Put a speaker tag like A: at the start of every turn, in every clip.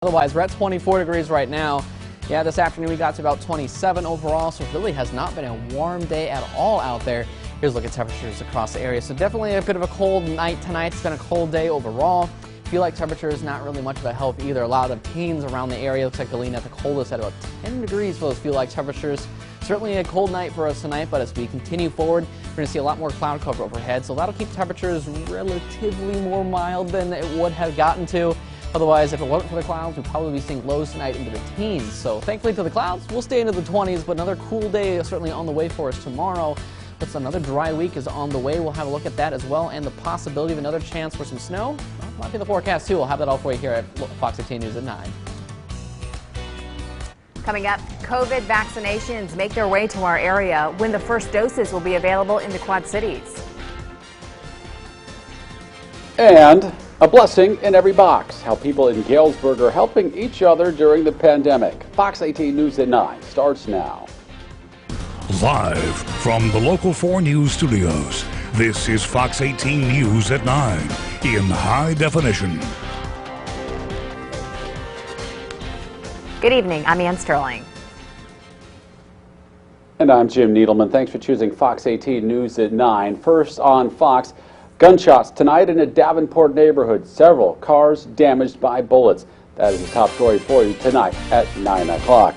A: Otherwise, we're at 24 degrees right now. Yeah, this afternoon we got to about 27 overall, so it really has not been a warm day at all out there. Here's a look at temperatures across the area. So definitely a bit of a cold night tonight. It's been a cold day overall. Feel like temperature is not really much of a help either. A lot of teens around the area. Looks like Galena at the coldest at about 10 degrees for those feel like temperatures. Certainly a cold night for us tonight, but as we continue forward, we're going to see a lot more cloud cover overhead, so that'll keep temperatures relatively more mild than it would have gotten to. Otherwise, if it wasn't for the clouds, we'd probably be seeing lows tonight into the teens. So thankfully for the clouds, we'll stay into the 20s, but another cool day is certainly on the way for us tomorrow. But another dry week is on the way. We'll have a look at that as well, and the possibility of another chance for some snow. Well, might be the forecast too. We'll have that all for you here at Fox 18 News at 9.
B: Coming up, COVID vaccinations make their way to our area when the first doses will be available in the Quad Cities.
C: And a blessing in every box. How people in Galesburg are helping each other during the pandemic. Fox 18 News at 9 starts now.
D: Live from the Local 4 News studios, this is Fox 18 News at 9 in high definition.
B: Good evening, I'm Ann Sterling.
C: And I'm Jim Needleman. Thanks for choosing Fox 18 News at 9. First on Fox, gunshots tonight in a Davenport neighborhood. Several cars damaged by bullets. That is the top story for you tonight at 9 o'clock.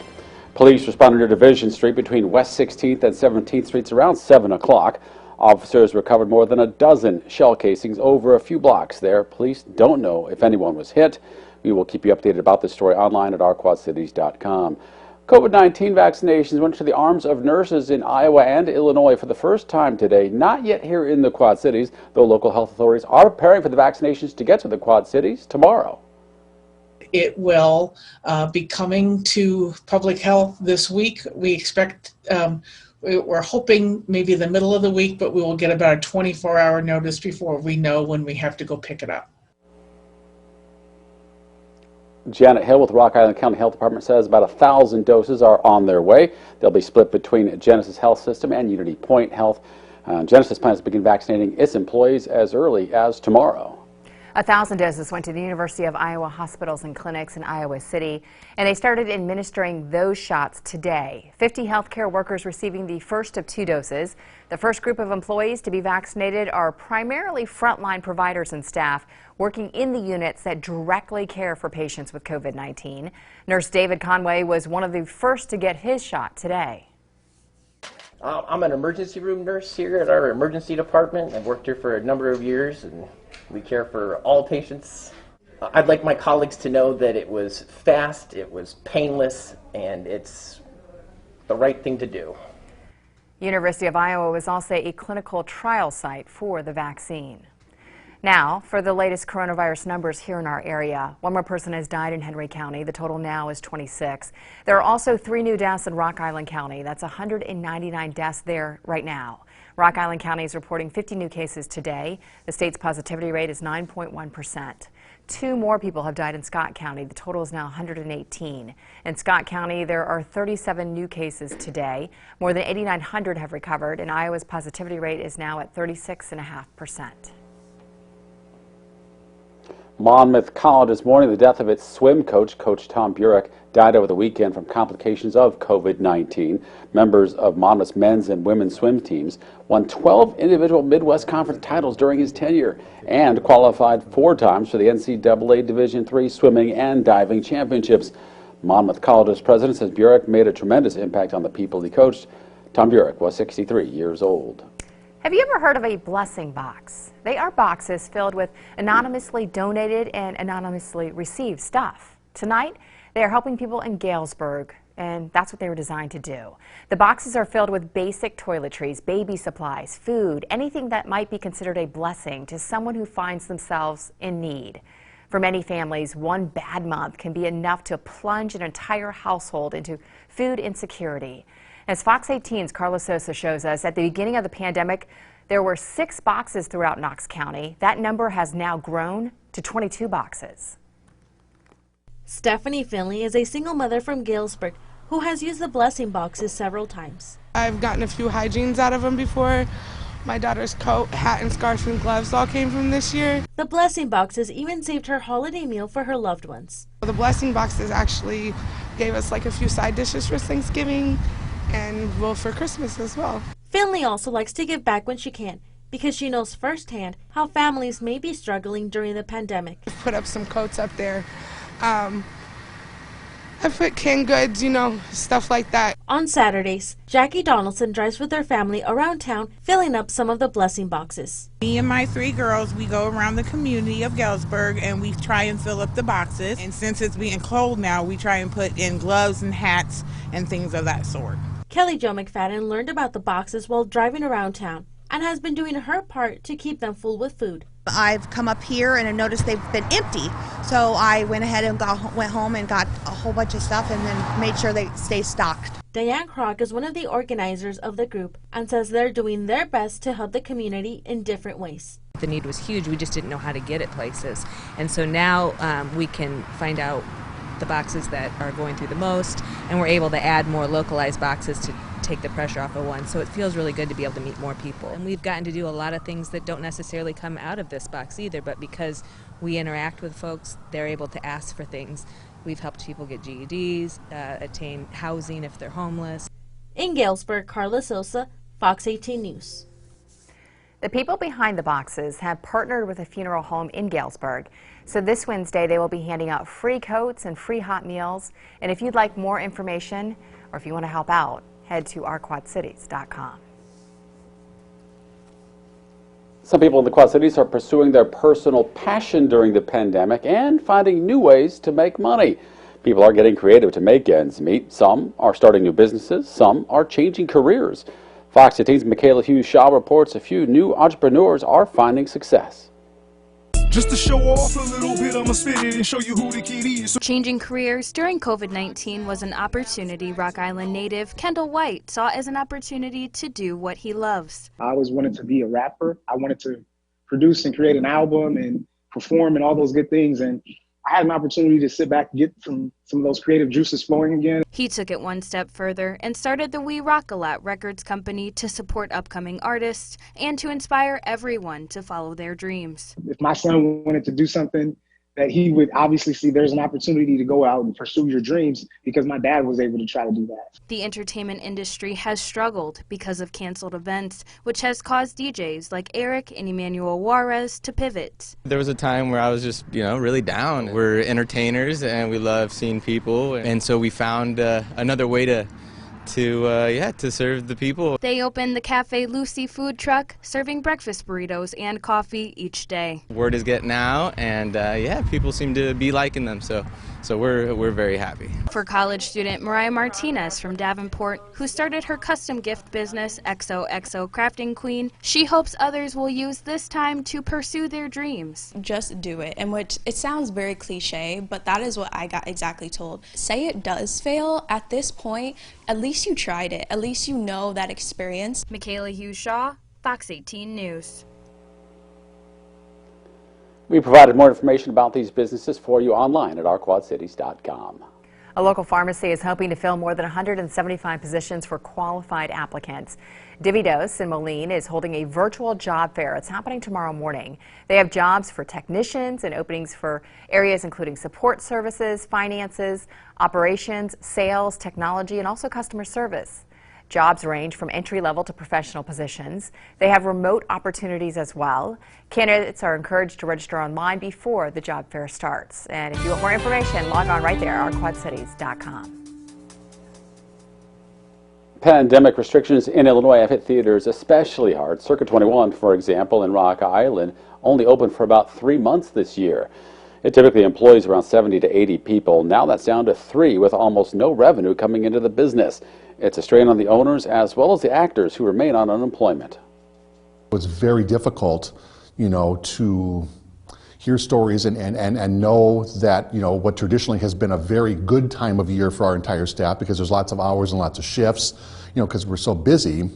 C: Police responded to Division Street between West 16th and 17th Streets around 7 o'clock. Officers recovered more than a dozen shell casings over a few blocks there. Police don't know if anyone was hit. We will keep you updated about this story online at ourquadcities.com. COVID-19 vaccinations went to the arms of nurses in Iowa and Illinois for the first time today. Not yet here in the Quad Cities, though local health authorities are preparing for the vaccinations to get to the Quad Cities tomorrow.
E: It will be coming to public health this week. We expect, we're hoping maybe the middle of the week, but we will get about a 24-hour notice before we know when we have to go pick it up.
C: Janet Hill with Rock Island County Health Department says about 1,000 doses are on their way. They'll be split between Genesis Health System and Unity Point Health. Genesis plans to begin vaccinating its employees as early as tomorrow.
B: 1,000 doses went to the University of Iowa hospitals and clinics in Iowa City, and they started administering those shots today. 50 healthcare workers receiving the first of 2 doses. The first group of employees to be vaccinated are primarily frontline providers and staff working in the units that directly care for patients with COVID-19. Nurse David Conway was one of the first to get his shot today.
F: I'm an emergency room nurse here at our emergency department. I've worked here for a number of years, and we care for all patients. I'd like my colleagues to know that it was fast, it was painless, and it's the right thing to do.
B: University of Iowa was also a clinical trial site for the vaccine. Now, for the latest coronavirus numbers here in our area, 1 more person has died in Henry County. The total now is 26. There are also 3 new deaths in Rock Island County. That's 199 deaths there right now. Rock Island County is reporting 50 new cases today. The state's positivity rate is 9.1%. 2 more people have died in Scott County. The total is now 118. In Scott County, there are 37 new cases today. More than 8,900 have recovered, and Iowa's positivity rate is now at 36.5%.
C: Monmouth College is mourning the death of its swim coach, Coach Tom Burek, died over the weekend from complications of COVID-19. Members of Monmouth's men's and women's swim teams won 12 individual Midwest Conference titles during his tenure and qualified 4 times for the NCAA Division III swimming and diving championships. Monmouth College's president says Burek made a tremendous impact on the people he coached. Tom Burek was 63 years old.
B: Have you ever heard of a blessing box? They are boxes filled with anonymously donated and anonymously received stuff. Tonight, they are helping people in Galesburg, and that's what they were designed to do. The boxes are filled with basic toiletries, baby supplies, food, anything that might be considered a blessing to someone who finds themselves in need. For many families, one bad month can be enough to plunge an entire household into food insecurity. As Fox 18's Carlos Sosa shows us, at the beginning of the pandemic, there were 6 boxes throughout Knox County. That number has now grown to 22 boxes.
G: Stephanie Finley is a single mother from Galesburg who has used the blessing boxes several times.
H: I've gotten a few hygienes out of them before, My daughter's coat, hat, and scarf and gloves all came from this year.
G: The blessing boxes even saved her holiday meal for her loved ones.
H: The blessing boxes actually gave us like a few side dishes for Thanksgiving and well for Christmas as well.
G: Finley also likes to give back when she can, because she knows firsthand how families may be struggling during the pandemic.
H: Put up some coats up there. I put canned goods, you know, stuff like that.
G: On Saturdays, Jackie Donaldson drives with her family around town, filling up some of the blessing boxes.
I: Me and my 3 girls, we go around the community of Galesburg and we try and fill up the boxes. And since it's being cold now, we try and put in gloves and hats and things of that sort.
G: Kelly Jo McFadden learned about the boxes while driving around town and has been doing her part to keep them full with food.
J: I've come up here and I noticed they've been empty, so I went ahead and went home and got a whole bunch of stuff and then made sure they stay stocked.
G: Diane Kroc is one of the organizers of the group and says they're doing their best to help the community in different ways.
K: The need was huge, we just didn't know how to get it places, and so now we can find out the boxes that are going through the most, and we're able to add more localized boxes to take the pressure off of one. So it feels really good to be able to meet more people. And we've gotten to do a lot of things that don't necessarily come out of this box either, but because we interact with folks, they're able to ask for things. We've helped people get GEDs, attain housing if they're homeless.
G: In Galesburg, Carla Sosa, Fox 18 News.
B: The people behind the boxes have partnered with a funeral home in Galesburg. So this Wednesday, they will be handing out free coats and free hot meals. And if you'd like more information or if you want to help out, head to ourquadcities.com.
C: Some people in the Quad Cities are pursuing their personal passion during the pandemic and finding new ways to make money. People are getting creative to make ends meet. Some are starting new businesses. Some are changing careers. Fox 18's Michaela Hughes-Shaw reports a few new entrepreneurs are finding success.
L: Just to show off a little bit, I'ma spit it and show you who the kid is.
M: Changing careers during COVID-19 was an opportunity Rock Island native Kendall White saw as an opportunity to do what he loves.
N: I always wanted to be a rapper. I wanted to produce and create an album and perform and all those good things. And I had an opportunity to sit back and get some of those creative juices flowing again.
M: He took it one step further and started the We Rock A Lot Records company to support upcoming artists and to inspire everyone to follow their dreams.
N: If my son wanted to do something that he would obviously see there's an opportunity to go out and pursue your dreams, because my dad was able to try to do that.
M: The entertainment industry has struggled because of canceled events, which has caused DJs like Eric and Emmanuel Juarez to pivot.
O: There was a time where I was just, really down. We're entertainers and we love seeing people, and so we found another way to serve the people.
M: They opened the Cafe Lucy food truck, serving breakfast burritos and coffee each day.
O: Word is getting out, and people seem to be liking them, so we're very happy.
M: For college student Mariah Martinez from Davenport, who started her custom gift business XOXO Crafting Queen, she hopes others will use this time to pursue their dreams.
P: Just do it, and which it sounds very cliche, but that is what I got exactly told. Say it does fail, at this point, at least you tried it. At least you know that experience.
M: Michaela Hughes-Shaw, Fox 18 News.
C: We provided more information about these businesses for you online at ourquadcities.com.
B: A local pharmacy is hoping to fill more than 175 positions for qualified applicants. Dividos in Moline is holding a virtual job fair. It's happening tomorrow morning. They have jobs for technicians and openings for areas including support services, finances, operations, sales, technology, and also customer service. Jobs range from entry-level to professional positions. They have remote opportunities as well. Candidates are encouraged to register online before the job fair starts. And if you want more information, log on right there, ourquadcities.com.
C: Pandemic restrictions in Illinois have hit theaters especially hard. Circuit 21, for example, in Rock Island, only opened for about 3 months this year. It typically employs around 70 to 80 people. Now that's down to 3, with almost no revenue coming into the business. It's a strain on the owners as well as the actors who remain on unemployment.
Q: It's very difficult, to hear stories and know that, what traditionally has been a very good time of year for our entire staff, because there's lots of hours and lots of shifts, because we're so busy,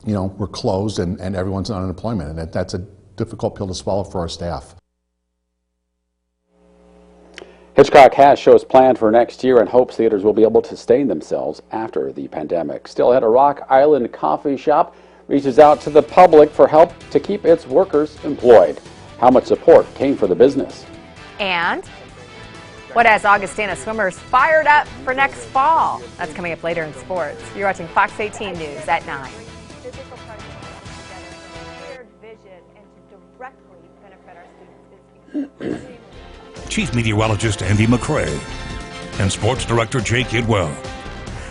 Q: we're closed and everyone's on unemployment, and that's a difficult pill to swallow for our staff.
C: Hitchcock has shows planned for next year and hopes theaters will be able to sustain themselves after the pandemic. Still ahead, a Rock Island coffee shop reaches out to the public for help to keep its workers employed. How much support came for the business?
B: And what has Augustana swimmers fired up for next fall? That's coming up later in sports. You're watching Fox 18 News at 9.
D: Chief Meteorologist Andy McCrae and Sports Director Jake Idwell.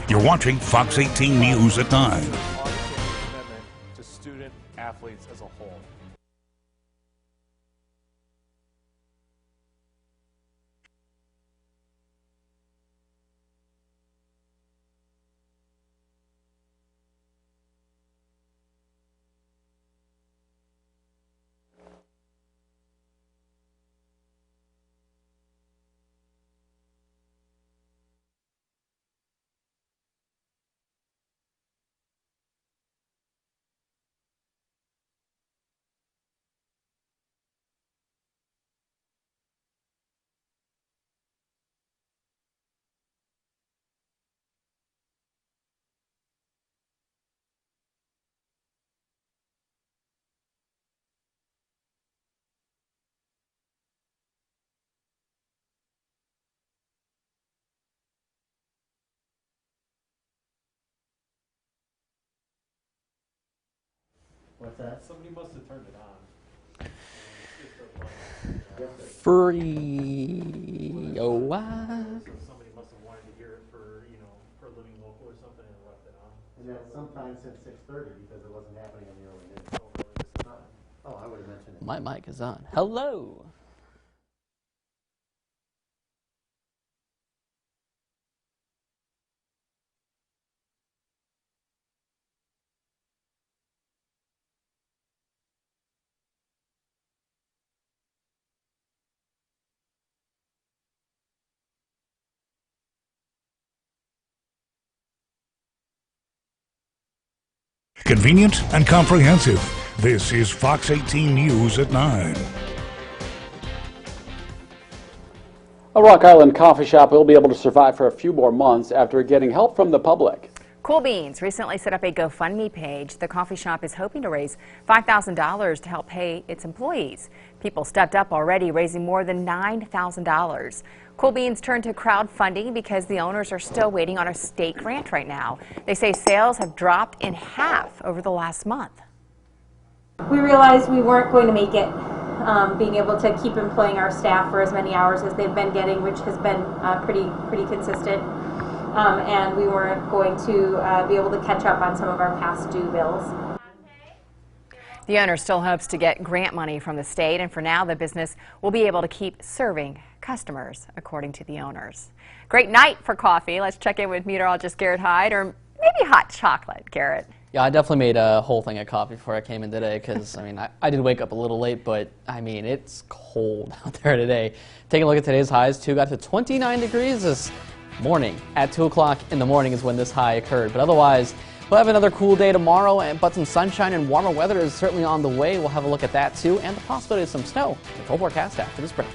D: You're watching Fox 18 News at 9.
R: To student athletes as a whole.
S: What's that?
R: Somebody must have turned it on.
A: Free. Oh, wow.
R: Somebody must have wanted to hear it for, for living local or something and left it on.
S: And that's sometime since 6:30 because it wasn't happening in the early news. Oh, I would have mentioned it.
A: My mic is on. Hello.
D: Convenient and comprehensive. This is Fox 18 News at 9.
C: A Rock Island coffee shop will be able to survive for a few more months after getting help from the public.
B: Cool Beans recently set up a GoFundMe page. The coffee shop is hoping to raise $5,000 to help pay its employees. People stepped up already, raising more than $9,000. Cool Beans turned to crowdfunding because the owners are still waiting on a state grant right now. They say sales have dropped in half over the last month.
T: We realized we weren't going to make it, being able to keep employing our staff for as many hours as they've been getting, which has been pretty consistent. And we weren't going to be able to catch up on some of our past due bills.
B: The owner still hopes to get grant money from the state, and for now the business will be able to keep serving customers, according to the owners. Great night for coffee. Let's check in with meteorologist Garrett Hyde, or maybe hot chocolate, Garrett.
A: Yeah, I definitely made a whole thing of coffee before I came in today because, I did wake up a little late, but, it's cold out there today. Taking a look at today's highs, too, got to 29 degrees this morning. At 2 o'clock in the morning is when this high occurred, but otherwise, we'll have another cool day tomorrow, but some sunshine and warmer weather is certainly on the way. We'll have a look at that, too, and the possibility of some snow. The full forecast after this break.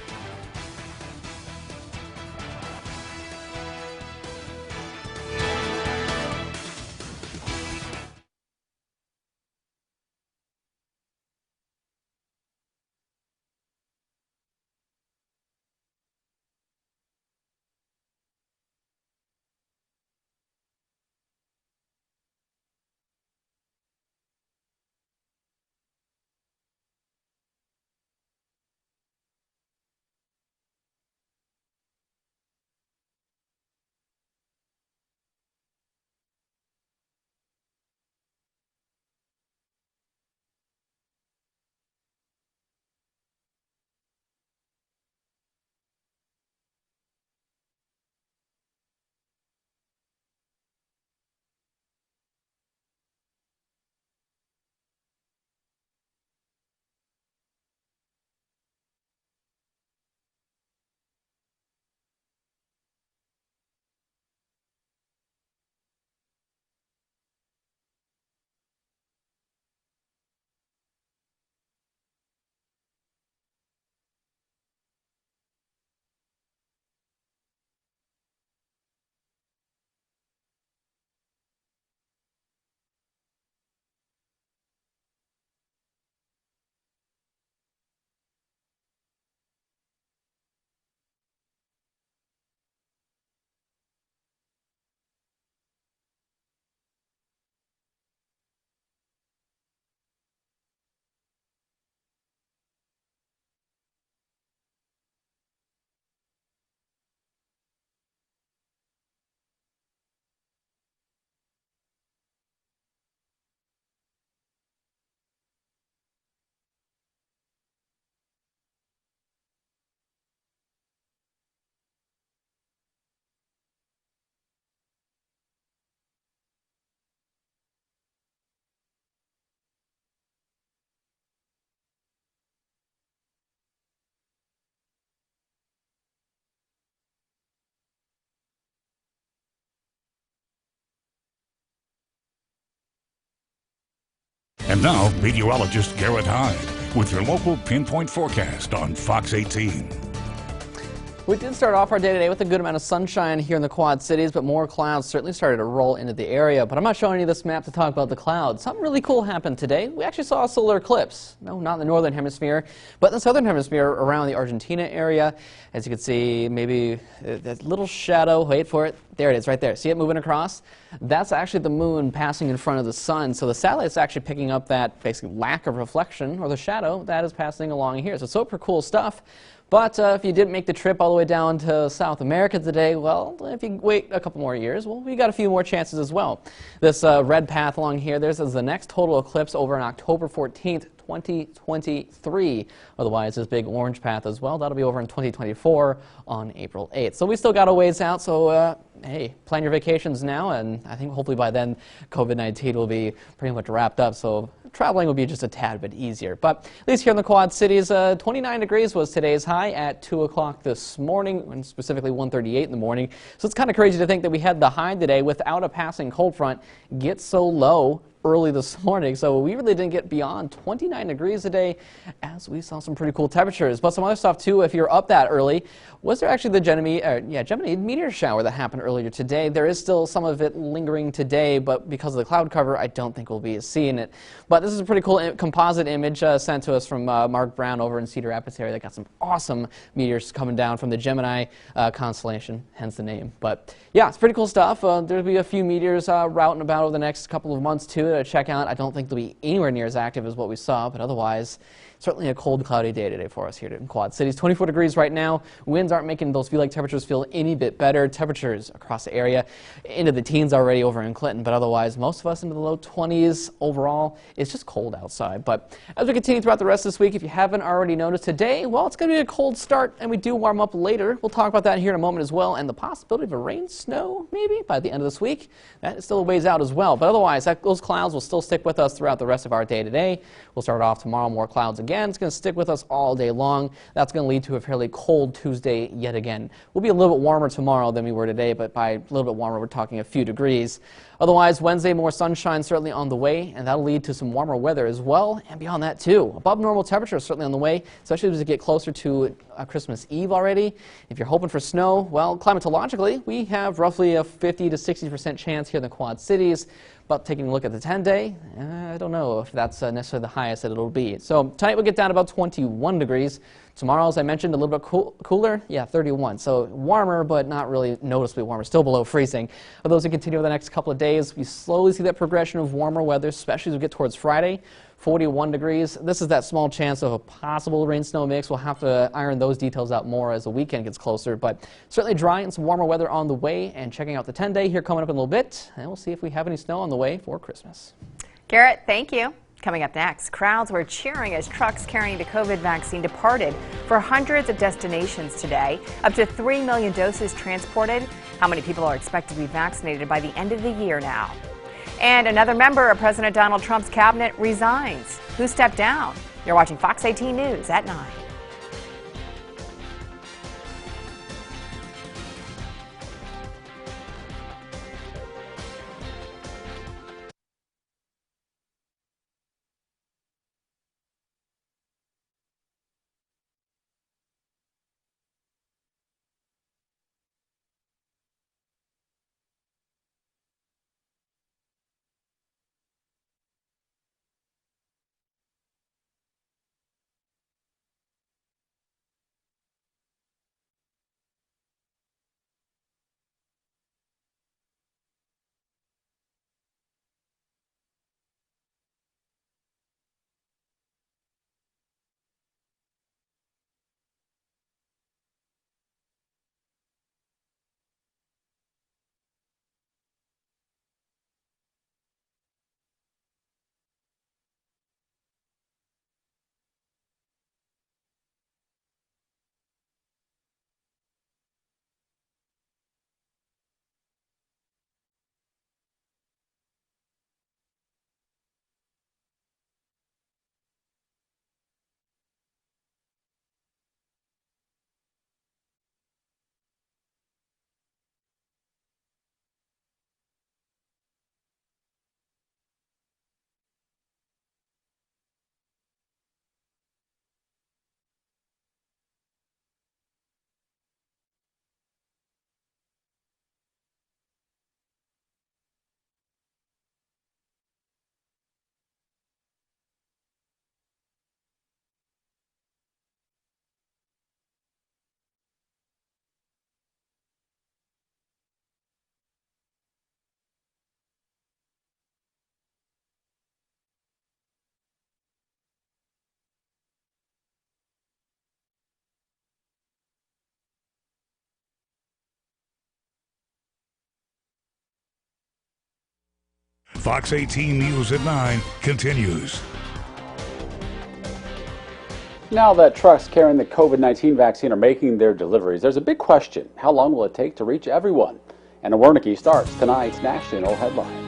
D: And now, meteorologist Garrett Hyde with your local pinpoint forecast on Fox 18.
A: We did start off our day today with a good amount of sunshine here in the Quad Cities, but more clouds certainly started to roll into the area. But I'm not showing you this map to talk about the clouds. Something really cool happened today. We actually saw a solar eclipse. No, not in the northern hemisphere, but in the southern hemisphere around the Argentina area. As you can see, maybe that little shadow, wait for it. There it is right there. See it moving across? That's actually the moon passing in front of the sun. So the satellite's actually picking up that basically lack of reflection or the shadow that is passing along here. So super cool stuff. But if you didn't make the trip all the way down to South America today, well, if you wait a couple more years, well, we got a few more chances as well. This red path along here, there's the next total eclipse over on October 14th, 2023. Otherwise, this big orange path as well, that'll be over in 2024 on April 8th. So we still got a ways out, so hey, plan your vacations now, and I think hopefully by then COVID-19 will be pretty much wrapped up, so traveling will be just a tad bit easier. But at least here in the Quad Cities, 29 degrees was today's high at 2 o'clock this morning, and specifically 1:38 in the morning. So it's kind of crazy to think that we had the high today without a passing cold front get so low early this morning. So we really didn't get beyond 29 degrees today as we saw some pretty cool temperatures. But some other stuff too, if you're up that early, was there actually the Gemini meteor shower that happened earlier today? There is still some of it lingering today, but because of the cloud cover, I don't think we'll be seeing it. But this is a pretty cool composite image sent to us from Mark Brown over in Cedar Rapids area. They got some awesome meteors coming down from the Gemini constellation, hence the name. But yeah, it's pretty cool stuff. There'll be a few meteors routing about over the next couple of months too to check out. I don't think they'll be anywhere near as active as what we saw, but otherwise, certainly a cold, cloudy day today for us here in Quad Cities. 24 degrees right now. Winds aren't making those feel-like temperatures feel any bit better. Temperatures across the area into the teens already over in Clinton, but otherwise, most of us into the low 20s overall. It's just cold outside. But as we continue throughout the rest of this week, if you haven't already noticed today, well, it's going to be a cold start, and we do warm up later. We'll talk about that here in a moment as well, and the possibility of a rain, snow, maybe, by the end of this week. That is still a ways out as well. But otherwise, those clouds will still stick with us throughout the rest of our day today. We'll start off tomorrow, more clouds again. It's going to stick with us all day long. That's going to lead to a fairly cold Tuesday yet again. We'll be a little bit warmer tomorrow than we were today, but by a little bit warmer, we're talking a few degrees. Otherwise, Wednesday, more sunshine certainly on the way, and that'll lead to some warmer weather as well, and beyond that too. Above normal temperatures certainly on the way, especially as we get closer to Christmas Eve already. If you're hoping for snow, well, climatologically, we have roughly a 50 to 60% chance here in the Quad Cities. But taking a look at the 10-day, I don't know if that's necessarily the highest that it'll be. So tonight we'll get down to about 21 degrees. Tomorrow, as I mentioned, a little bit cooler. Yeah, 31. So warmer, but not really noticeably warmer. Still below freezing. For those who continue over the next couple of days, we slowly see that progression of warmer weather, especially as we get towards Friday. 41 degrees. This is that small chance of a possible rain-snow mix. We'll have to iron those details out more as the weekend gets closer, but certainly dry and some warmer weather on the way, and checking out the 10-day here coming up in a little bit, and we'll see if we have any snow on the way for Christmas.
B: Garrett, thank you. Coming up next, crowds were cheering as trucks carrying the COVID vaccine departed for hundreds of destinations today. Up to 3 million doses transported. How many people are expected to be vaccinated by the end of the year now? And another member of President Donald Trump's cabinet resigns. Who stepped down? You're watching Fox 18 News at 9.
D: Fox 18 News at 9 continues.
C: Now that trucks carrying the COVID-19 vaccine are making their deliveries, there's a big question. How long will it take to reach everyone? And Wernicke starts tonight's national headlines.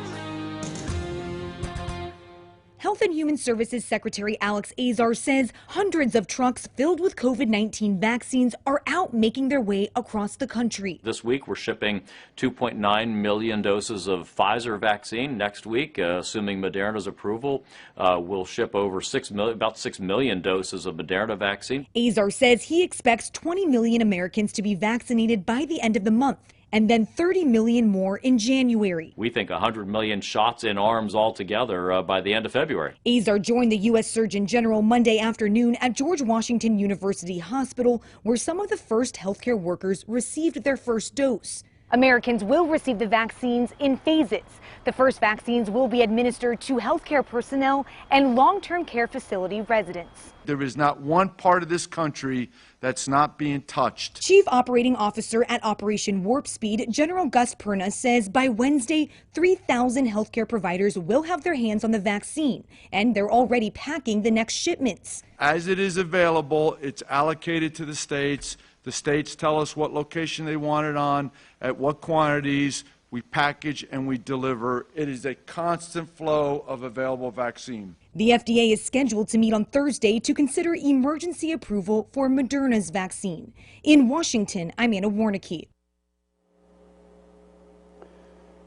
U: Health and Human Services Secretary Alex Azar says hundreds of trucks filled with COVID-19 vaccines are out making their way across the country.
V: This week, we're shipping 2.9 million doses of Pfizer vaccine. Next week, assuming Moderna's approval, we'll ship over about 6 million doses of Moderna vaccine.
U: Azar says he expects 20 million Americans to be vaccinated by the end of the month, and then 30 million more in January.
V: We think 100 million shots in arms altogether by the end of February.
U: Azar joined the U.S. Surgeon General Monday afternoon at George Washington University Hospital, where some of the first healthcare workers received their first dose. Americans will receive the vaccines in phases. The first vaccines will be administered to healthcare personnel and long-term care facility residents.
W: There is not one part of this country that's not being touched.
U: Chief Operating Officer at Operation Warp Speed, General Gus Perna, says by Wednesday, 3,000 healthcare providers will have their hands on the vaccine, and they're already packing the next shipments.
W: As it is available, it's allocated to the states. The states tell us what location they want it on, at what quantities. We package and we deliver. It is a constant flow of available vaccine.
U: The FDA is scheduled to meet on Thursday to consider emergency approval for Moderna's vaccine. In Washington, I'm Anna Wernicke.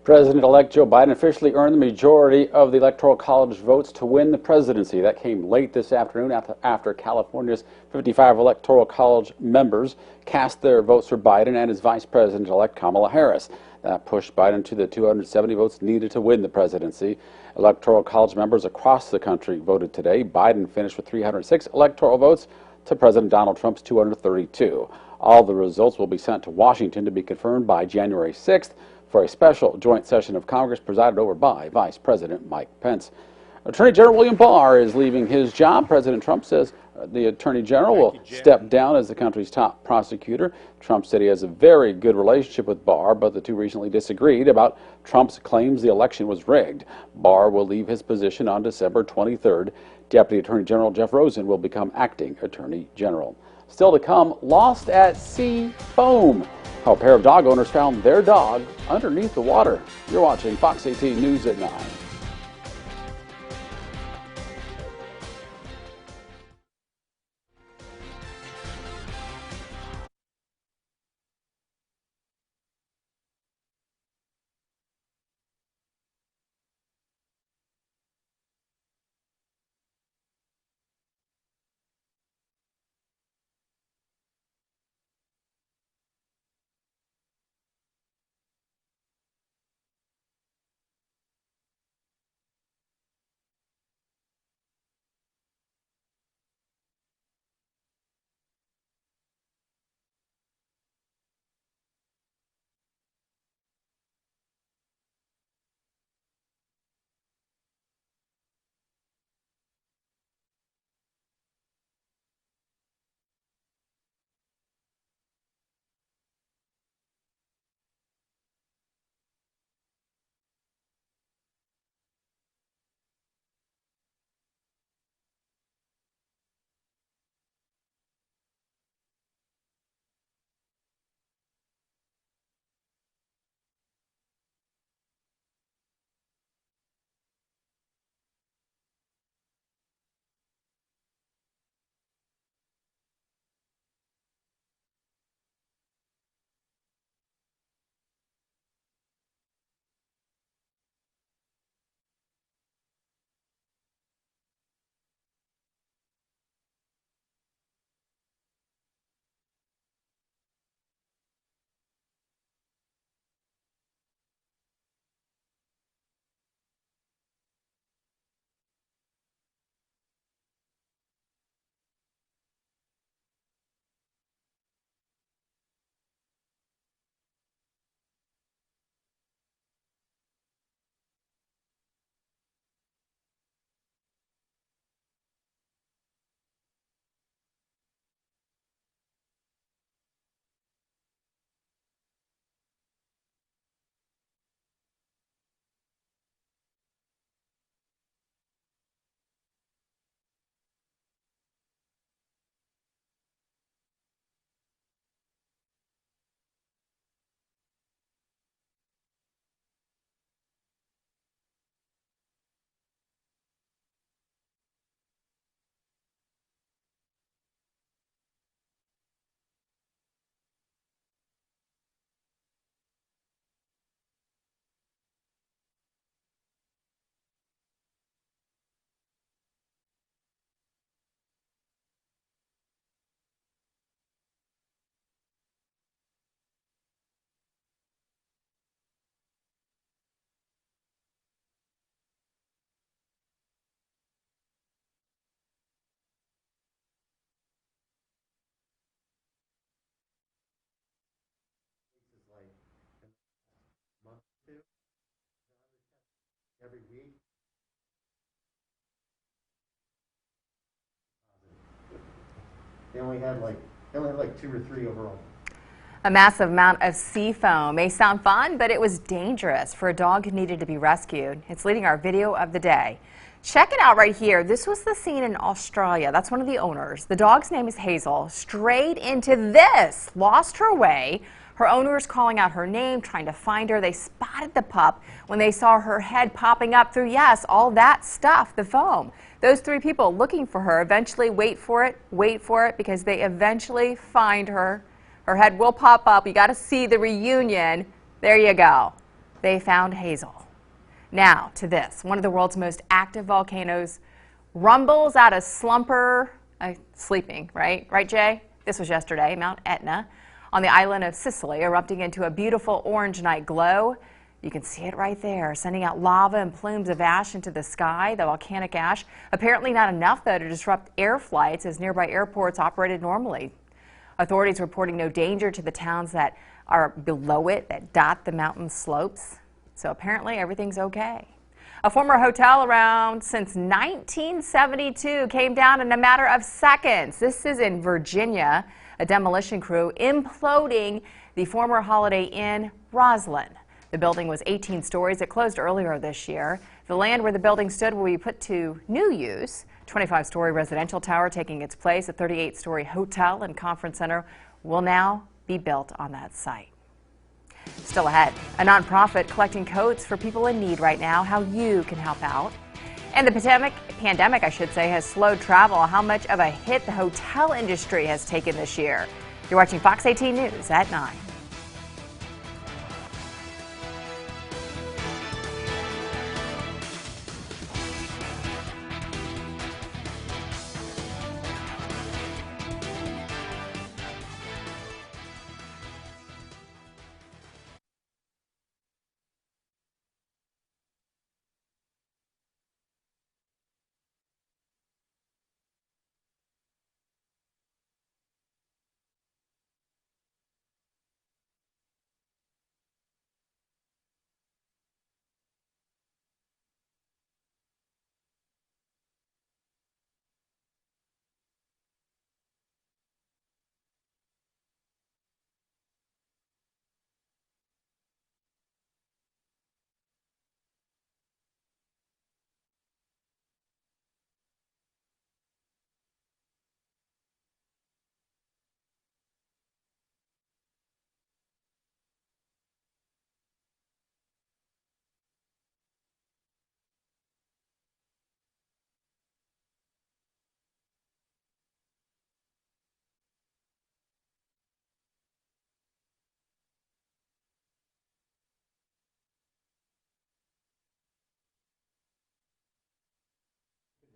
C: President-elect Joe Biden officially earned the majority of the Electoral College votes to win the presidency. That came late this afternoon after California's 55 Electoral College members cast their votes for Biden and his Vice President-elect Kamala Harris. That pushed Biden to the 270 votes needed to win the presidency. Electoral College members across the country voted today. Biden finished with 306 electoral votes to President Donald Trump's 232. All the results will be sent to Washington to be confirmed by January 6th for a special joint session of Congress presided over by Vice President Mike Pence. Attorney General William Barr is leaving his job. President Trump says the Attorney General will step down as the country's top prosecutor. Trump said he has a very good relationship with Barr, but the two recently disagreed about Trump's claims the election was rigged. Barr will leave his position on December 23rd. Deputy Attorney General Jeff Rosen will become acting Attorney General. Still to come, lost at sea foam. How a pair of dog owners found their dog underneath the water. You're watching Fox 18 News at 9.
S: Every week. They only had like 2 or 3 overall.
B: A massive amount of sea foam may sound fun, but it was dangerous for a dog who needed to be rescued. It's leading our video of the day. Check it out right here. This was the scene in Australia. That's one of the owners. The dog's name is Hazel. Strayed into this, lost her way. Her owners calling out her name, trying to find her. They spotted the pup when they saw her head popping up through, yes, all that stuff, the foam. Those 3 people looking for her eventually wait for it, because they eventually find her. Her head will pop up. You got to see the reunion. There you go. They found Hazel. Now to this. One of the world's most active volcanoes rumbles out of slumber, sleeping, right? Right, Jay? This was yesterday, Mount Etna, on the island of Sicily, erupting into a beautiful orange night glow. You can see it right there, sending out lava and plumes of ash into the sky, the volcanic ash. Apparently not enough, though, to disrupt air flights as nearby airports operated normally. Authorities reporting no danger to the towns that are below it, that dot the mountain slopes. So apparently everything's okay. A former hotel around since 1972 came down in a matter of seconds. This is in Virginia. A demolition crew imploding the former Holiday Inn Roslyn. The building was 18 stories. It closed earlier this year. The land where the building stood will be put to new use. 25-story residential tower taking its place. A 38-story hotel and conference center will now be built on that site. Still ahead, a nonprofit collecting coats for people in need right now, how you can help out. And the pandemic, has slowed travel. How much of a hit the hotel industry has taken this year. You're watching Fox 18 News at 9.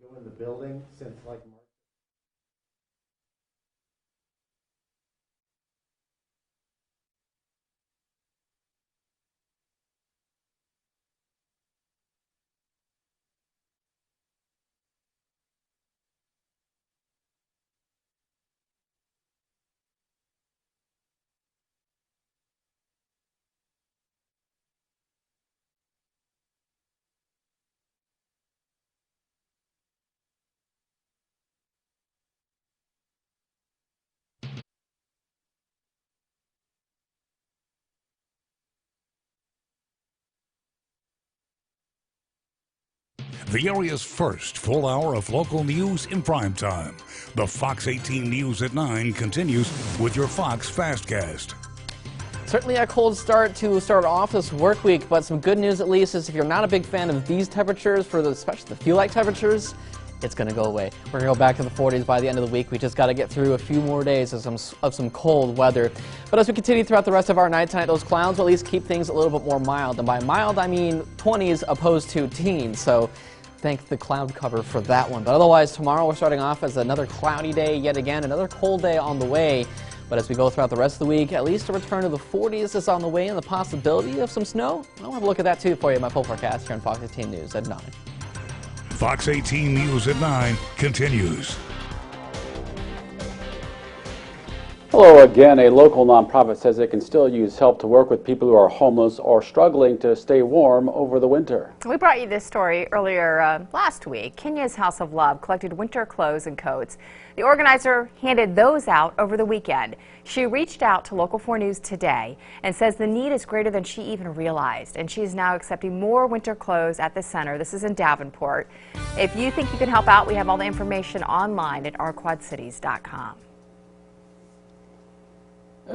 S: Go in the building since like March.
D: The area's first full hour of local news in prime time. The Fox 18 News at 9 continues with your Fox Fastcast.
A: Certainly a cold start to start off this work week, but some good news at least is if you're not a big fan of these temperatures, especially the feel-like temperatures, it's going to go away. We're going to go back to the 40s by the end of the week. We just got to get through a few more days of some cold weather. But as we continue throughout the rest of our night tonight, those clouds will at least keep things a little bit more mild. And by mild, I mean 20s opposed to teens. So thank the cloud cover for that one. But otherwise, tomorrow we're starting off as another cloudy day yet again, another cold day on the way. But as we go throughout the rest of the week, at least a return to the 40s is on the way and the possibility of some snow. I'll have a look at that too for you in my full forecast here on Fox 18 News at 9.
D: Fox 18 News at 9 continues.
C: Hello again. A local nonprofit says it can still use help to work with people who are homeless or struggling to stay warm over the winter.
B: We brought you this story earlier last week. Kenya's House of Love collected winter clothes and coats. The organizer handed those out over the weekend. She reached out to Local 4 News today and says the need is greater than she even realized, and she is now accepting more winter clothes at the center. This is in Davenport. If you think you can help out, we have all the information online at ourquadcities.com.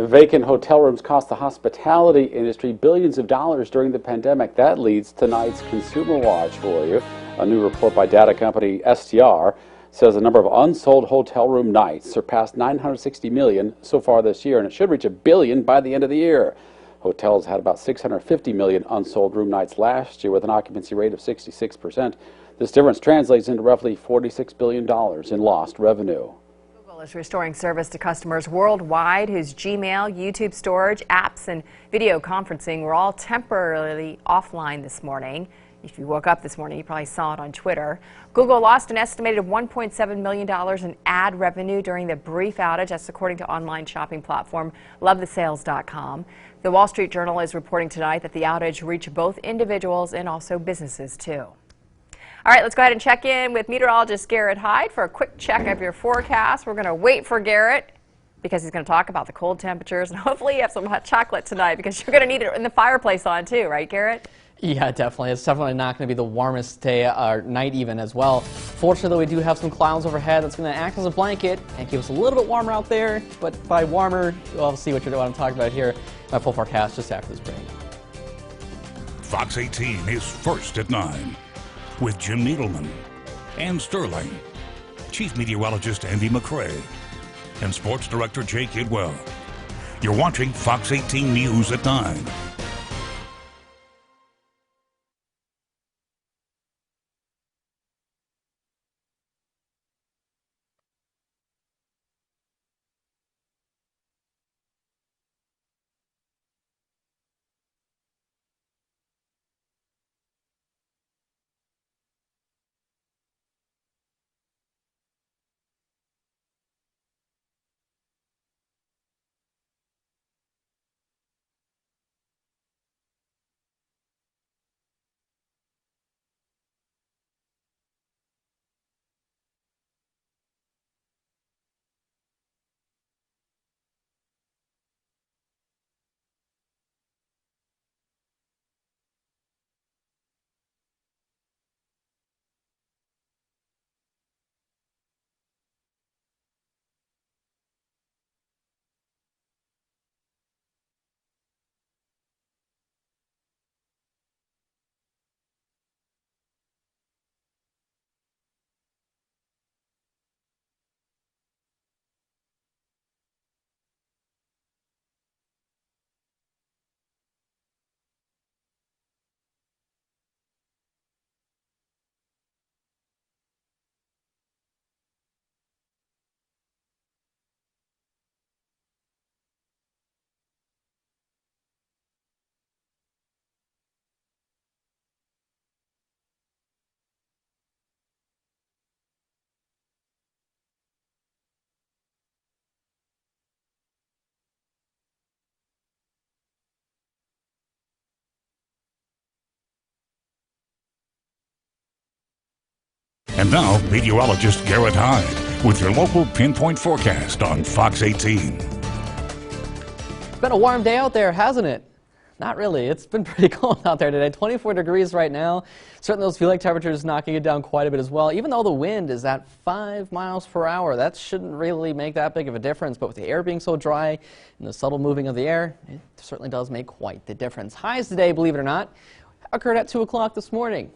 C: Vacant hotel rooms cost the hospitality industry billions of dollars during the pandemic. That leads tonight's Consumer Watch for you. A new report by data company STR says the number of unsold hotel room nights surpassed 960 million so far this year, and it should reach $1 billion by the end of the year. Hotels had about 650 million unsold room nights last year with an occupancy rate of 66%. This difference translates into roughly $46 billion in lost revenue.
B: Google is restoring service to customers worldwide whose Gmail, YouTube storage, apps, and video conferencing were all temporarily offline this morning. If you woke up this morning, you probably saw it on Twitter. Google lost an estimated $1.7 million in ad revenue during the brief outage. That's according to online shopping platform lovethesales.com. The Wall Street Journal is reporting tonight that the outage reached both individuals and also businesses, too. All right, let's go ahead and check in with meteorologist Garrett Hyde for a quick check of your forecast. We're going to wait for Garrett because he's going to talk about the cold temperatures, and hopefully you have some hot chocolate tonight because you're going to need it in the fireplace on, too, right, Garrett?
A: Yeah, definitely. It's definitely not going to be the warmest day or night even as well. Fortunately, we do have some clouds overhead that's going to act as a blanket and keep us a little bit warmer out there. But by warmer, we'll see what I'm talking about here. My full forecast just after this break.
D: Fox 18 is first at 9 with Jim Needleman and Sterling, Chief Meteorologist Andy McCrae, and Sports Director Jay Kidwell. You're watching Fox 18 News at 9. And now, meteorologist Garrett Hyde with your local pinpoint forecast on Fox 18.
A: It's been a warm day out there, hasn't it? Not really. It's been pretty cold out there today. 24 degrees right now. Certainly those feel like temperatures knocking it down quite a bit as well. Even though the wind is at 5 miles per hour, that shouldn't really make that big of a difference. But with the air being so dry and the subtle moving of the air, it certainly does make quite the difference. Highs today, believe it or not, occurred at 2 o'clock this morning.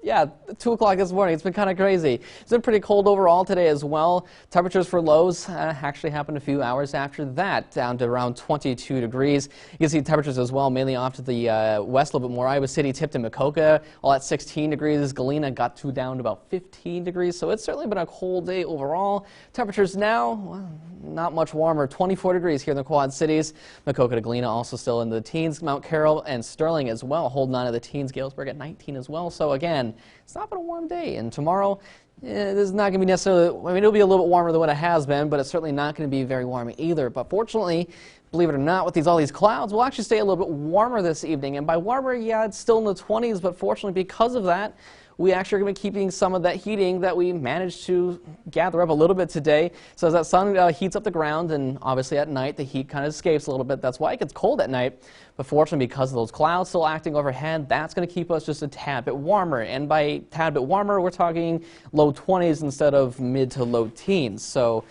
A: Yeah, 2 o'clock this morning. It's been kind of crazy. It's been pretty cold overall today as well. Temperatures for lows actually happened a few hours after that, down to around 22 degrees. You can see temperatures as well, mainly off to the west a little bit more. Iowa City tipped in Makoka, all at 16 degrees. Galena got down to about 15 degrees. So it's certainly been a cold day overall. Temperatures now, well, not much warmer. 24 degrees here in the Quad Cities. Makoka to Galena also still in the teens. Mount Carroll and Sterling as well, holding on to the teens. Galesburg at 19 as well. So again, again, it's not been a warm day. And tomorrow, this is not going to be necessarily, I mean, it'll be a little bit warmer than what it has been, but it's certainly not going to be very warm either. But fortunately, believe it or not, with all these clouds, we'll actually stay a little bit warmer this evening. And by warmer, yeah, it's still in the 20s, but fortunately because of that, we actually are going to be keeping some of that heating that we managed to gather up a little bit today. So as that sun heats up the ground, and obviously at night the heat kind of escapes a little bit. That's why it gets cold at night. But fortunately, because of those clouds still acting overhead, that's going to keep us just a tad bit warmer. And by tad bit warmer, we're talking low 20s instead of mid to low teens. So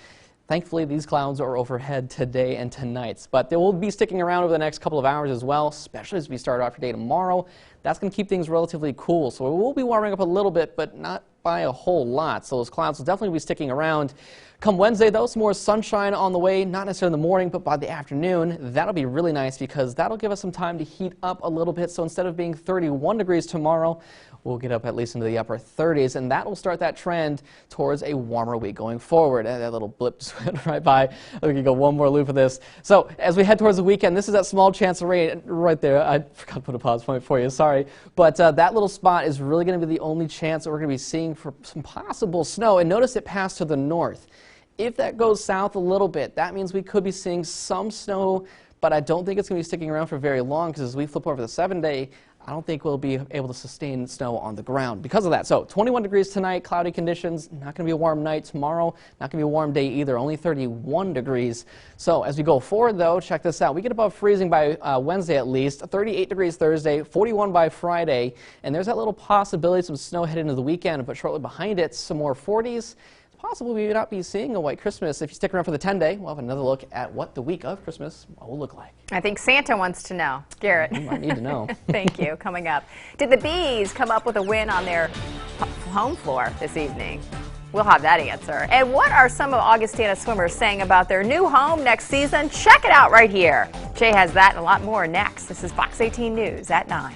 A: thankfully, these clouds are overhead today and tonight. But they will be sticking around over the next couple of hours as well, especially as we start off your day tomorrow. That's going to keep things relatively cool. So it will be warming up a little bit, but not by a whole lot. So those clouds will definitely be sticking around. Come Wednesday, though, some more sunshine on the way, not necessarily in the morning, but by the afternoon. That'll be really nice because that'll give us some time to heat up a little bit. So instead of being 31 degrees tomorrow, we'll get up at least into the upper 30s, and that will start that trend towards a warmer week going forward. And that little blip just went right by. We can go one more loop of this. So as we head towards the weekend, this is that small chance of rain right there. I forgot to put a pause point for you, sorry. But that little spot is really going to be the only chance that we're going to be seeing for some possible snow. And notice it passed to the north. If that goes south a little bit, that means we could be seeing some snow, but I don't think it's going to be sticking around for very long because as we flip over the 7-day, I don't think we'll be able to sustain snow on the ground because of that. So 21 degrees tonight, cloudy conditions, not going to be a warm night tomorrow, not going to be a warm day either, only 31 degrees. So as we go forward though, check this out. We get above freezing by Wednesday at least, 38 degrees Thursday, 41 by Friday, and there's that little possibility some snow heading into the weekend, but shortly behind it, some more 40s. Possible we may not be seeing a white Christmas. If you stick around for the 10-day, we'll have another look at what the week of Christmas will look like.
B: I think Santa wants to know. Garrett.
A: You might need to know.
B: Thank you. Coming up. Did the Bees come up with a win on their home floor this evening? We'll have that answer. And what are some of Augustana swimmers saying about their new home next season? Check it out right here. Jay has that and a lot more next. This is Fox 18 News at 9.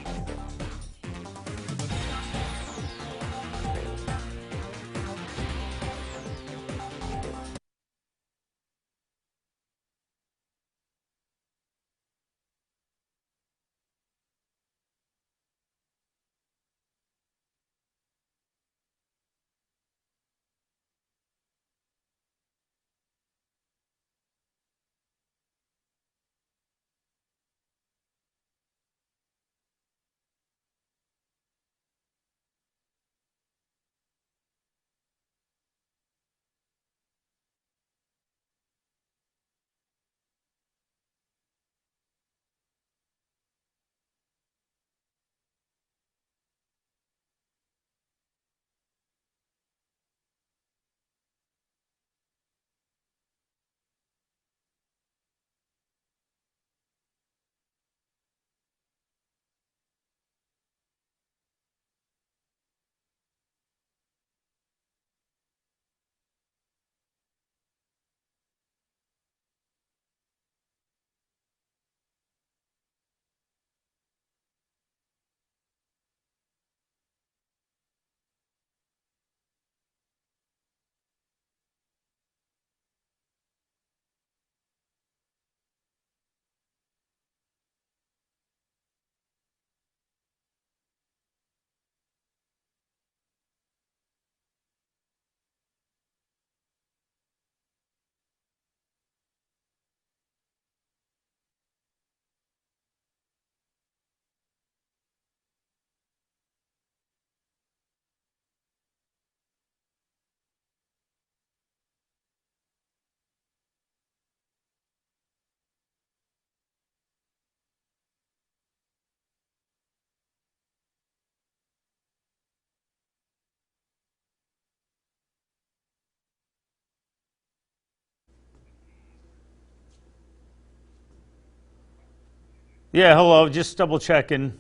E: Yeah, hello, just double checking.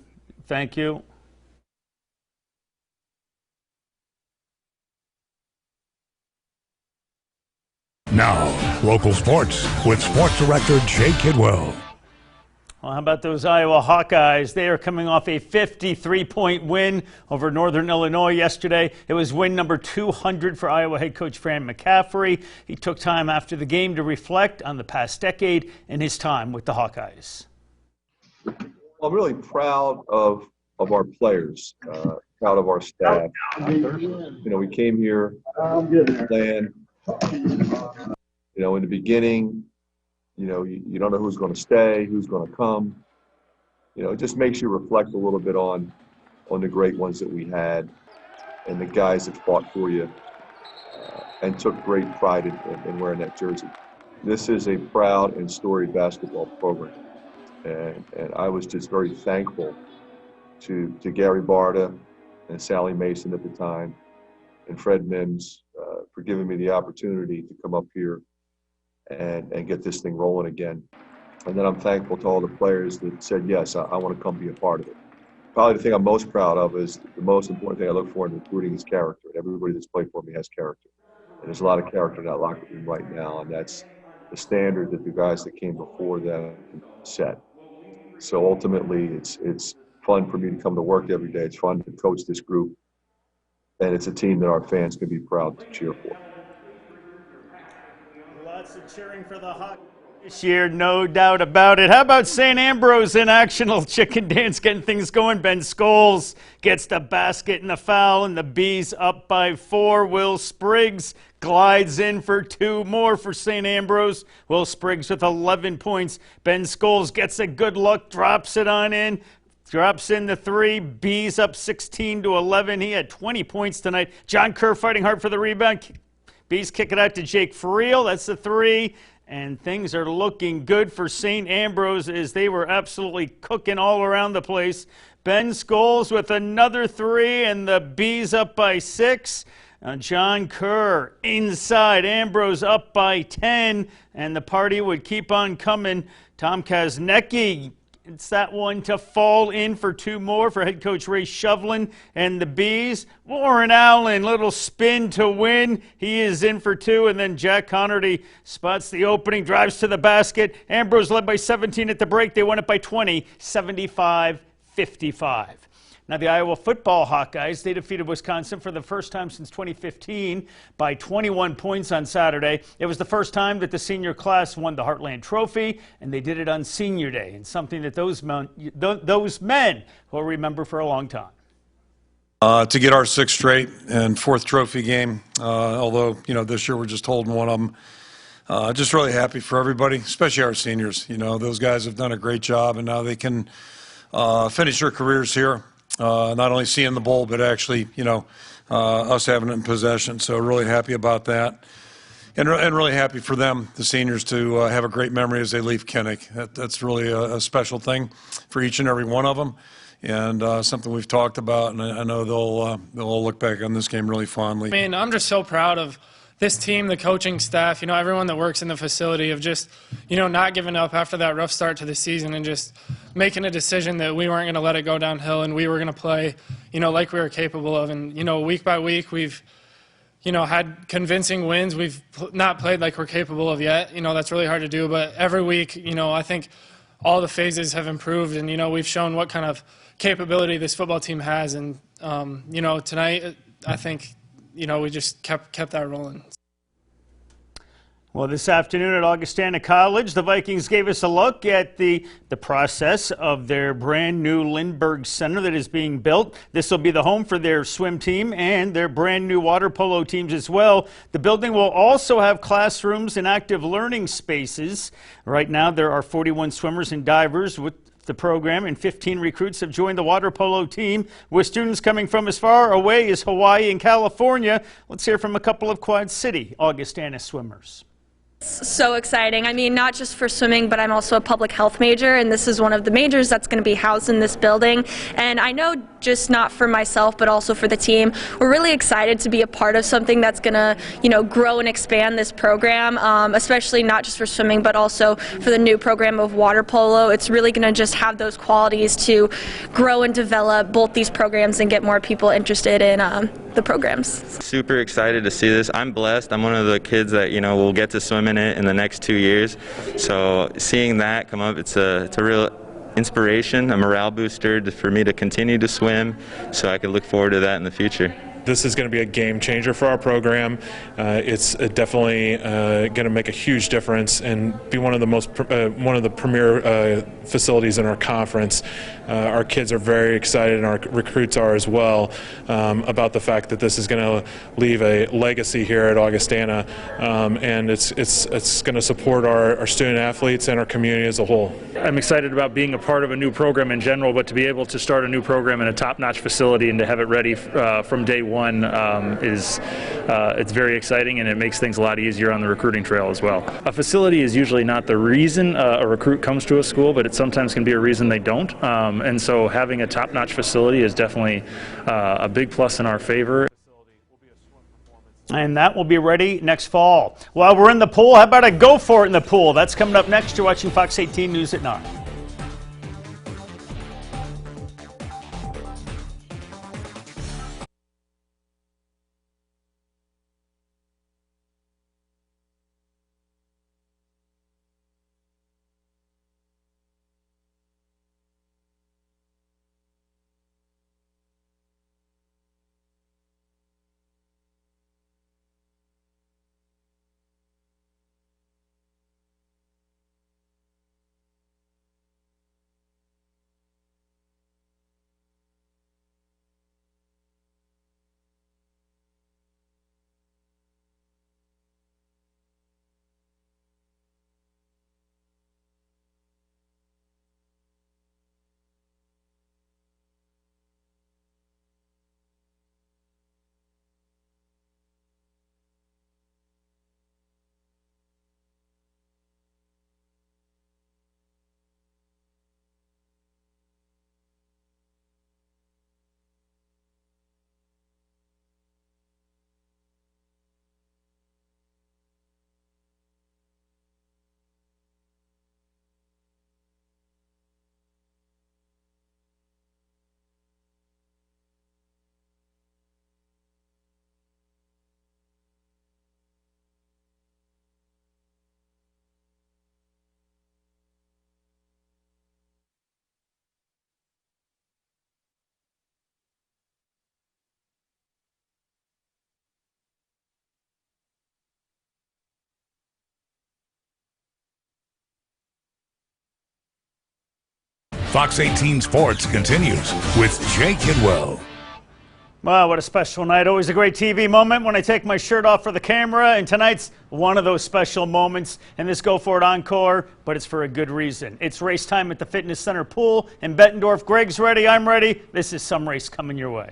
E: Thank you.
D: Now, local sports with Sports Director Jay Kidwell.
E: Well, how about those Iowa Hawkeyes? They are coming off a 53-point win over Northern Illinois yesterday. It was win number 200 for Iowa head coach Fran McCaffrey. He took time after the game to reflect on the past decade and his time with the Hawkeyes.
F: Well, I'm really proud of our players. proud of our staff. You know, we came here, planned. You know, in the beginning, you know, you don't know who's going to stay, who's going to come. You know, it just makes you reflect a little bit on the great ones that we had and the guys that fought for you and took great pride in wearing that jersey. This is a proud and storied basketball program. And I was just very thankful to Gary Barta and Sally Mason at the time and Fred Mims for giving me the opportunity to come up here and get this thing rolling again. And then I'm thankful to all the players that said, yes, I want to come be a part of it. Probably the thing I'm most proud of is the most important thing I look for in recruiting is character. Everybody that's played for me has character. And there's a lot of character in that locker room right now, and that's the standard that the guys that came before them set. So ultimately, it's fun for me to come to work every day. It's fun to coach this group, and it's a team that our fans can be proud to cheer for.
E: Lots of cheering for the Hawks this year, no doubt about it. How about St. Ambrose in action? Little chicken dance getting things going. Ben Scholes gets the basket and the foul, and the Bees up by 4. Will Spriggs glides in for 2 more for St. Ambrose. Will Spriggs with 11 points. Ben Scholes gets a good look, drops it on in. Drops in the 3. Bees up 16-11. He had 20 points tonight. John Kerr fighting hard for the rebound. Bees kick it out to Jake Friel. That's the 3. And things are looking good for St. Ambrose as they were absolutely cooking all around the place. Ben Scholes with another 3, and the Bees up by 6. John Kerr inside. Ambrose up by 10, and the party would keep on coming. Tom Kaznicki, it's that one to fall in for 2 more for head coach Ray Shovlin and the Bees. Warren Allen, little spin to win. He is in for 2, and then Jack Connerty spots the opening, drives to the basket. Ambrose led by 17 at the break. They won it by 20, 75-55. Now, the Iowa football Hawkeyes, they defeated Wisconsin for the first time since 2015 by 21 points on Saturday. It was the first time that the senior class won the Heartland Trophy, and they did it on Senior Day, and something that those men will remember for a long time.
W: To get our 6th straight and 4th trophy game, although, you know, this year we're just holding one of them. Just really happy for everybody, especially our seniors. You know, those guys have done a great job, and now they can finish their careers here. Not only seeing the bowl, but actually, you know, us having it in possession. So really happy about that. And really happy for them, the seniors, to have a great memory as they leave Kinnick. That's really a special thing for each and every one of them. And something we've talked about, and I know they'll all look back on this game really fondly.
H: I mean, I'm just so proud of this team, the coaching staff, you know, everyone that works in the facility, of just, you know, not giving up after that rough start to the season and just making a decision that we weren't going to let it go downhill and we were going to play, you know, like we were capable of. And, you know, week by week we've, you know, had convincing wins. We've not played like we're capable of yet. You know, that's really hard to do. But every week, you know, I think all the phases have improved, and, you know, we've shown what kind of capability this football team has. And, you know, tonight I think, you know, we just kept that rolling.
E: Well, this afternoon at Augustana College, the Vikings gave us a look at the process of their brand new Lindbergh Center that is being built. This will be the home for their swim team and their brand new water polo teams as well. The building will also have classrooms and active learning spaces. Right now, there are 41 swimmers and divers with the program, and 15 recruits have joined the water polo team, with students coming from as far away as Hawaii and California. Let's hear from a couple of Quad City Augustana swimmers.
I: So exciting. I mean, not just for swimming, but I'm also a public health major, and this is one of the majors that's going to be housed in this building. And I know, just not for myself, but also for the team, we're really excited to be a part of something that's going to, you know, grow and expand this program, especially not just for swimming, but also for the new program of water polo. It's really going to just have those qualities to grow and develop both these programs and get more people interested in the programs.
X: Super excited to see this. I'm blessed. I'm one of the kids that, you know, will get to swim in it in the next 2 years. So seeing that come up, it's a real inspiration, a morale booster for me to continue to swim, so I can look forward to that in the future.
G: this is going to be a game changer for our program. It's definitely going to make a huge difference and be one of the premier facilities in our conference. Our kids are very excited, and our recruits are as well, about the fact that this is going to leave a legacy here at Augustana, and it's going to support our student athletes and our community as a whole.
R: I'm excited about being a part of a new program in general, but to be able to start a new program in a top-notch facility and to have it ready from day one it's very exciting, and it makes things a lot easier on the recruiting trail as well. A facility is usually not the reason a recruit comes to a school, but it sometimes can be a reason they don't. And so having a top-notch facility is definitely a big plus in our favor.
E: And that will be ready next fall. While we're in the pool, how about a go for it in the pool? That's coming up next. You're watching Fox 18 News at 9.
D: Fox 18 Sports continues with Jay Kidwell.
E: Wow, what a special night. Always a great TV moment when I take my shirt off for the camera, and tonight's one of those special moments in this Go For It Encore, but it's for a good reason. It's race time at the Fitness Center pool in Bettendorf. Greg's ready, I'm ready. This is some race coming your way.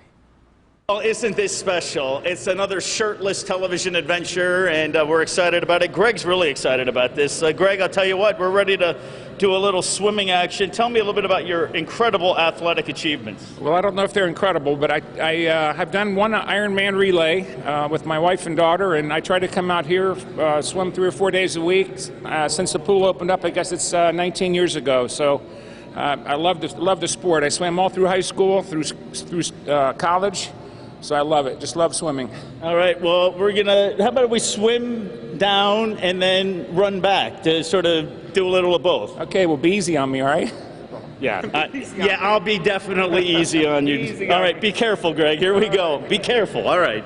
J: Well, isn't this special? It's another shirtless television adventure, and we're excited about it. Greg's really excited about this. Greg, I'll tell you what, we're ready to do a little swimming action. Tell me a little bit about your incredible athletic achievements.
K: Well, I don't know if they're incredible, but I have done one Ironman relay with my wife and daughter, and I try to come out here, swim 3 or 4 days a week. Since the pool opened up, I guess it's 19 years ago. So I love the sport. I swam all through high school, through college. So I love it. Just love swimming.
J: All right. Well, how about we swim down and then run back to sort of do a little of both?
K: Okay. Well, be easy on me, all right?
J: Yeah. Yeah, I'll be definitely easy on you. All right. Be careful, Greg. Here we go. Be careful. All right.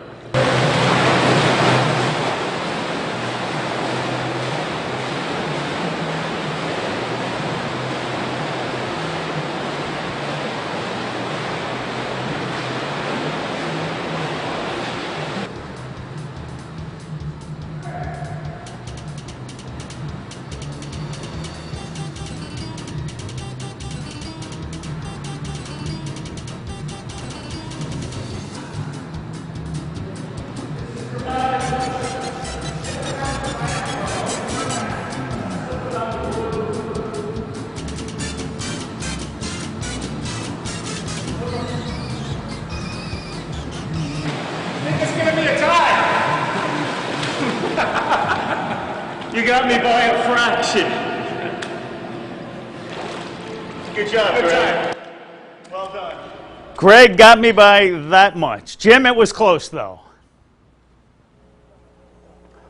J: You got me by a fraction. Good job, Greg. Well done.
E: Greg got me by that much. Jim, it was close, though.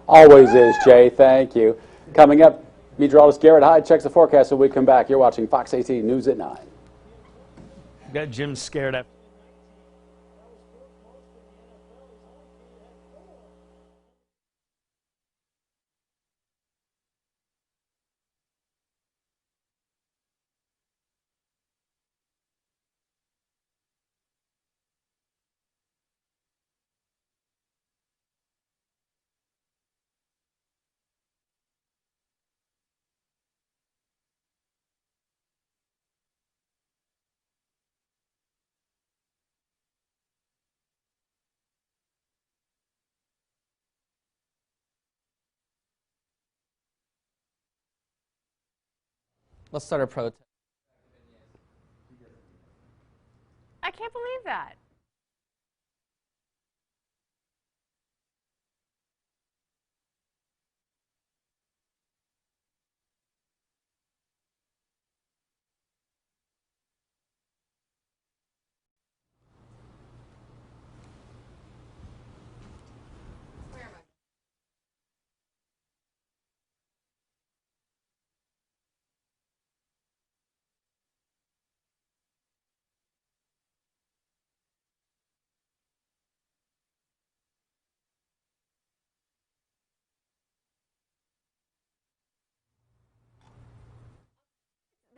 C: Always is, Jay. Thank you. Coming up, meteorologist Garrett Hyde checks the forecast when we come back. You're watching Fox 18 News at 9.
E: Got Jim scared up.
A: Let's start a protest.
B: I can't believe that.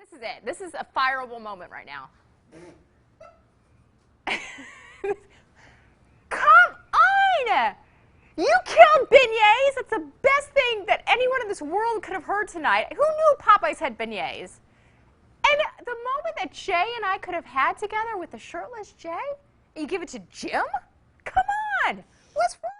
B: This is it. This is a fireable moment right now. Come on! You killed beignets! That's the best thing that anyone in this world could have heard tonight. Who knew Popeyes had beignets? And the moment that Jay and I could have had together with the shirtless Jay, you give it to Jim? Come on! What's wrong?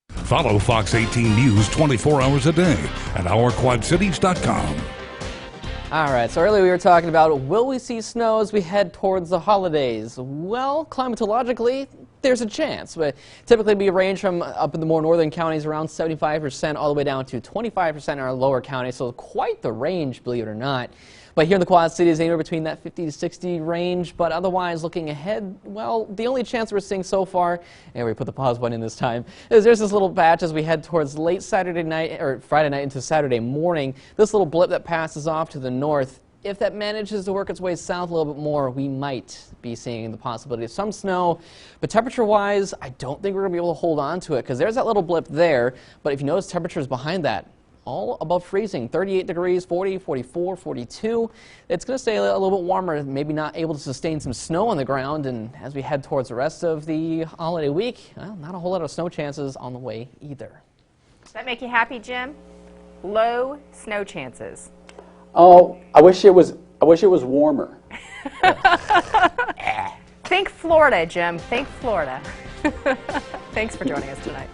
D: Follow Fox 18 News 24 hours a day at ourquadcities.com.
A: All right, so earlier we were talking about, will we see snow as we head towards the holidays? Well, climatologically, there's a chance, but typically we range from up in the more northern counties around 75% all the way down to 25% in our lower counties, so quite the range, believe it or not. But here in the Quad Cities, anywhere between that 50 to 60 range. But otherwise, looking ahead, well, the only chance we're seeing so far, and we put the pause button in this time, is there's this little patch as we head towards late Saturday night or Friday night into Saturday morning. This little blip that passes off to the north. If that manages to work its way south a little bit more, we might be seeing the possibility of some snow. But temperature-wise, I don't think we're going to be able to hold on to it because there's that little blip there. But if you notice, temperatures behind that, all above freezing, 38 degrees, 40, 44, 42. It's going to stay a little bit warmer, maybe not able to sustain some snow on the ground. And as we head towards the rest of the holiday week, well, not a whole lot of snow chances on the way either.
B: Does that make you happy, Jim? Low snow chances.
C: Oh, I wish it was warmer.
B: Think Florida, Jim. Think Florida. Thanks for joining us tonight.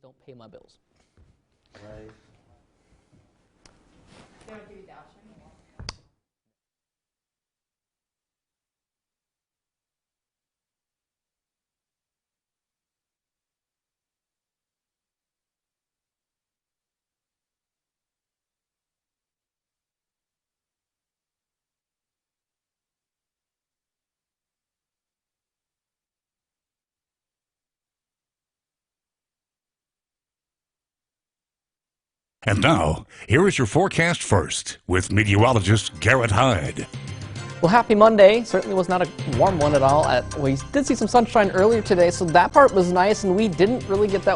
A: don't pay my bills.
S: Right.
D: And now, here is your forecast first with meteorologist Garrett Hyde.
A: Well, happy Monday. Certainly was not a warm one at all. We did see some sunshine earlier today, so that part was nice, and we didn't really get that